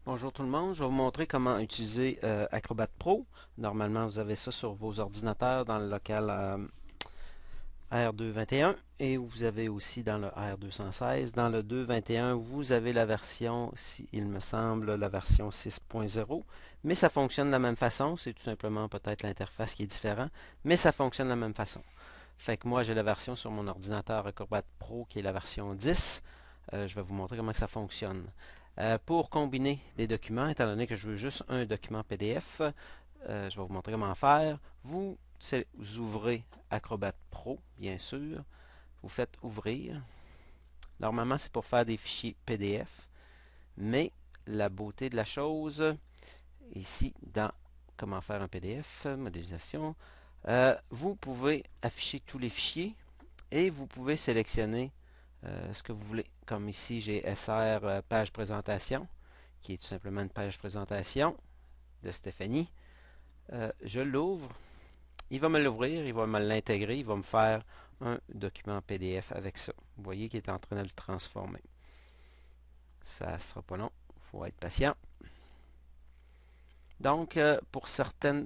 Bonjour tout le monde, je vais vous montrer comment utiliser Acrobat Pro. Normalement, vous avez ça sur vos ordinateurs dans le local R221 et vous avez aussi dans le R216. Dans le 221, vous avez la version, si il me semble, la version 6.0, mais ça fonctionne de la même façon. C'est tout simplement peut-être l'interface qui est différente, mais ça fonctionne de la même façon. Fait que moi, j'ai la version sur mon ordinateur Acrobat Pro qui est la version 10. Je vais vous montrer comment que ça fonctionne. Pour combiner les documents, étant donné que je veux juste un document PDF, je vais vous montrer comment faire. Vous ouvrez Acrobat Pro, bien sûr. Vous faites ouvrir. Normalement, c'est pour faire des fichiers PDF. Mais la beauté de la chose, ici, dans comment faire un PDF, modélisation, vous pouvez afficher tous les fichiers et vous pouvez sélectionner ce que vous voulez. Comme ici, j'ai SR page présentation, qui est tout simplement une page présentation de Stéphanie. Je l'ouvre. Il va me l'ouvrir, il va me l'intégrer, il va me faire un document PDF avec ça. Vous voyez qu'il est en train de le transformer. Ça ne sera pas long, il faut être patient. Donc, pour certains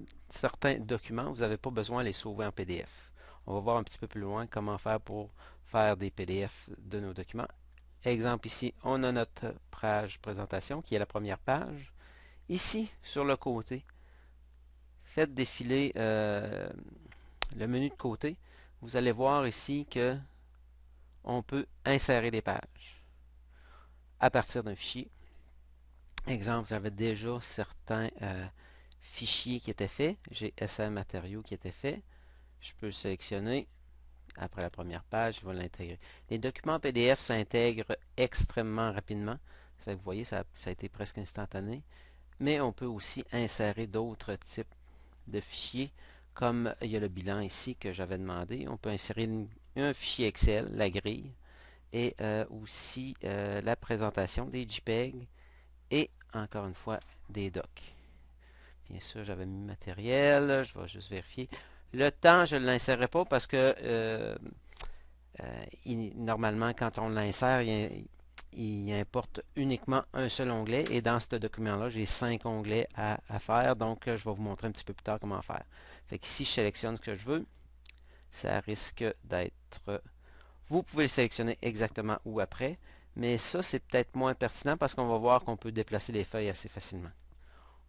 documents, vous n'avez pas besoin de les sauver en PDF. On va voir un petit peu plus loin comment faire pour faire des PDF de nos documents. Exemple ici, on a notre page présentation qui est la première page. Ici, sur le côté, faites défiler le menu de côté. Vous allez voir ici que on peut insérer des pages à partir d'un fichier. Exemple, j'avais déjà certains fichiers qui étaient faits. J'ai SM matériaux qui étaient faits. Je peux le sélectionner. Après la première page, il va l'intégrer. Les documents PDF s'intègrent extrêmement rapidement. Fait que vous voyez, ça a été presque instantané. Mais on peut aussi insérer d'autres types de fichiers, comme il y a le bilan ici que j'avais demandé. On peut insérer un fichier Excel, la grille, et aussi la présentation des JPEG et encore une fois des docs. Bien sûr, j'avais mis matériel, je vais juste vérifier. Le temps, je ne l'insérerai pas parce que normalement, quand on l'insère, il importe uniquement un seul onglet et dans ce document-là, j'ai 5 onglets à faire, donc je vais vous montrer un petit peu plus tard comment faire. Fait que si je sélectionne ce que je veux, ça risque d'être... Vous pouvez le sélectionner exactement où après, mais ça c'est peut-être moins pertinent parce qu'on va voir qu'on peut déplacer les feuilles assez facilement.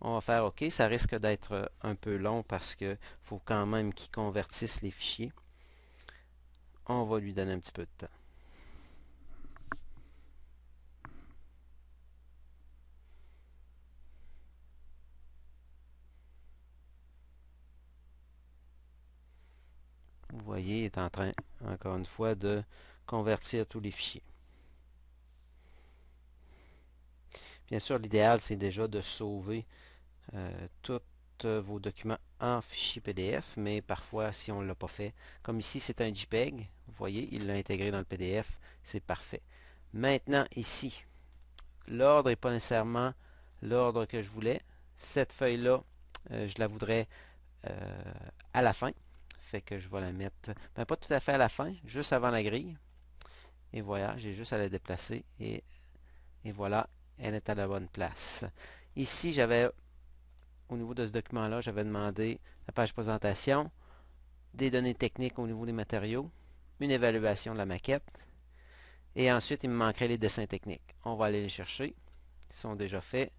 On va faire OK, ça risque d'être un peu long parce qu'il faut quand même qu'il convertisse les fichiers. On va lui donner un petit peu de temps. Vous voyez, il est en train, encore une fois, de convertir tous les fichiers. Bien sûr, l'idéal, c'est déjà de sauver tous vos documents en fichier PDF, mais parfois, si on ne l'a pas fait, comme ici, c'est un JPEG, vous voyez, il l'a intégré dans le PDF, c'est parfait. Maintenant, ici, l'ordre n'est pas nécessairement l'ordre que je voulais. Cette feuille-là, je la voudrais à la fin. Fait que je vais la mettre, ben, pas tout à fait à la fin, juste avant la grille. Et voilà, j'ai juste à la déplacer et voilà, elle est à la bonne place. Ici, j'avais, au niveau de ce document-là, j'avais demandé la page présentation, des données techniques au niveau des matériaux, une évaluation de la maquette, et ensuite, il me manquerait les dessins techniques. On va aller les chercher. Ils sont déjà faits.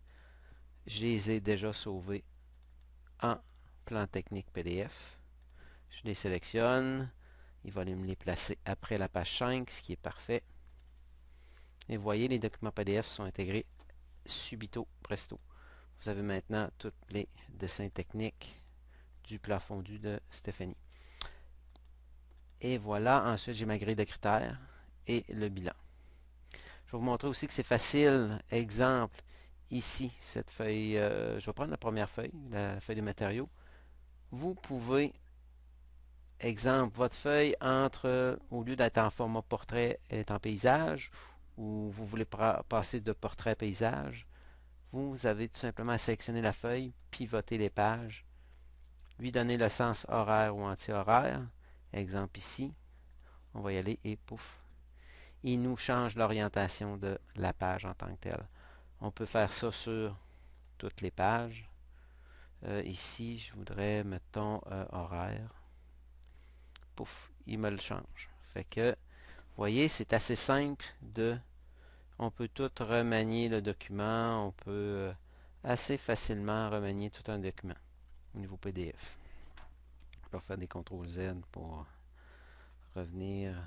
Je les ai déjà sauvés en plan technique PDF. Je les sélectionne. Il va me les placer après la page 5, ce qui est parfait. Et vous voyez, les documents PDF sont intégrés subito presto. Vous avez maintenant tous les dessins techniques du plat fondu de Stéphanie. Et voilà, ensuite j'ai ma grille de critères et le bilan. Je vais vous montrer aussi que c'est facile. Exemple, ici, cette feuille, je vais prendre la première feuille, la feuille de matériaux. Vous pouvez, exemple, votre feuille entre, au lieu d'être en format portrait, elle est en paysage, ou vous voulez passer de portrait à paysage, vous avez tout simplement à sélectionner la feuille, pivoter les pages, lui donner le sens horaire ou anti-horaire. Exemple ici, on va y aller et pouf, il nous change l'orientation de la page en tant que telle. On peut faire ça sur toutes les pages. Ici, je voudrais, mettons, horaire. Pouf, il me le change. Fait que, vous voyez, c'est assez simple de... On peut tout remanier le document. On peut assez facilement remanier tout un document au niveau PDF. Je vais faire des CTRL-Z pour revenir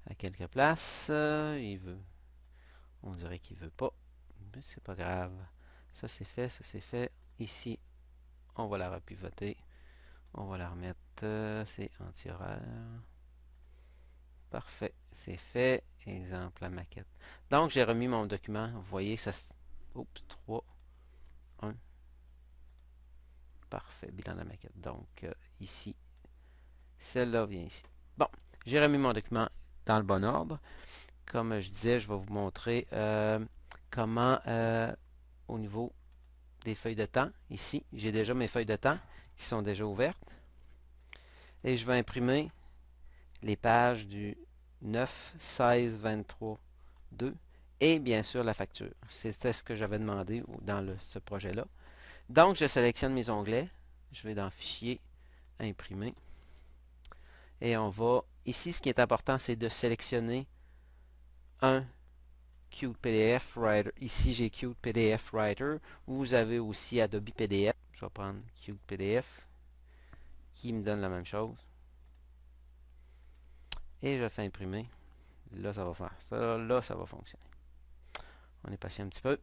à quelques places. Il veut. On dirait qu'il veut pas. Mais c'est pas grave. Ça c'est fait, ça c'est fait. Ici, on va la repivoter. On va la remettre. C'est anti-horaire. Parfait. C'est fait. Exemple, la maquette. Donc, j'ai remis mon document. Vous voyez, ça... Oups, 3, 1. Parfait. Bilan de la maquette. Donc, ici, celle-là vient ici. Bon, j'ai remis mon document dans le bon ordre. Comme je disais, je vais vous montrer comment, au niveau des feuilles de temps, ici, j'ai déjà mes feuilles de temps qui sont déjà ouvertes. Et je vais imprimer les pages du 9, 16, 23, 2 et bien sûr la facture. C'était ce que j'avais demandé dans ce projet-là. Donc, je sélectionne mes onglets. Je vais dans Fichier, Imprimer. Et on va... Ici, ce qui est important, c'est de sélectionner un Qt PDF Writer. Ici, j'ai Qt PDF Writer. Vous avez aussi Adobe PDF. Je vais prendre Qt PDF qui me donne la même chose. Et je fais imprimer. Là, ça va faire. Ça, là, ça va fonctionner. On est patient un petit peu.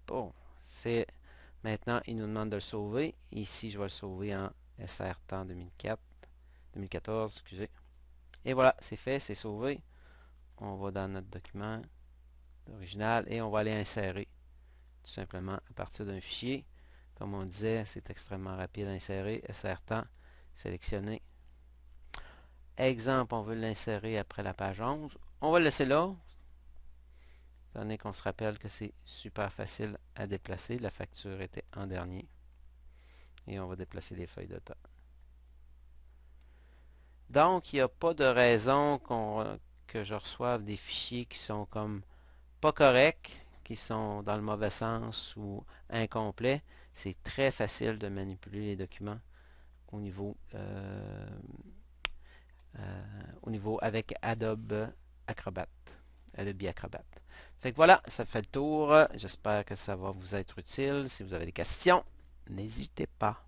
Bon, c'est... Maintenant, il nous demande de le sauver. Ici, je vais le sauver en SRTtemps 2014, excusez. Et voilà, c'est fait, c'est sauvé. On va dans notre document original et on va aller insérer tout simplement à partir d'un fichier. Comme on disait, c'est extrêmement rapide à insérer. SRTtemps, sélectionner. Exemple, on veut l'insérer après la page 11. On va le laisser là, étant donné qu'on se rappelle que c'est super facile à déplacer. La facture était en dernier. Et on va déplacer les feuilles de temps. Donc, il n'y a pas de raison que je reçoive des fichiers qui sont comme pas corrects, qui sont dans le mauvais sens ou incomplets. C'est très facile de manipuler les documents au niveau, avec Adobe Acrobat. Adobe Acrobat. Fait que voilà, ça fait le tour. J'espère que ça va vous être utile. Si vous avez des questions, n'hésitez pas.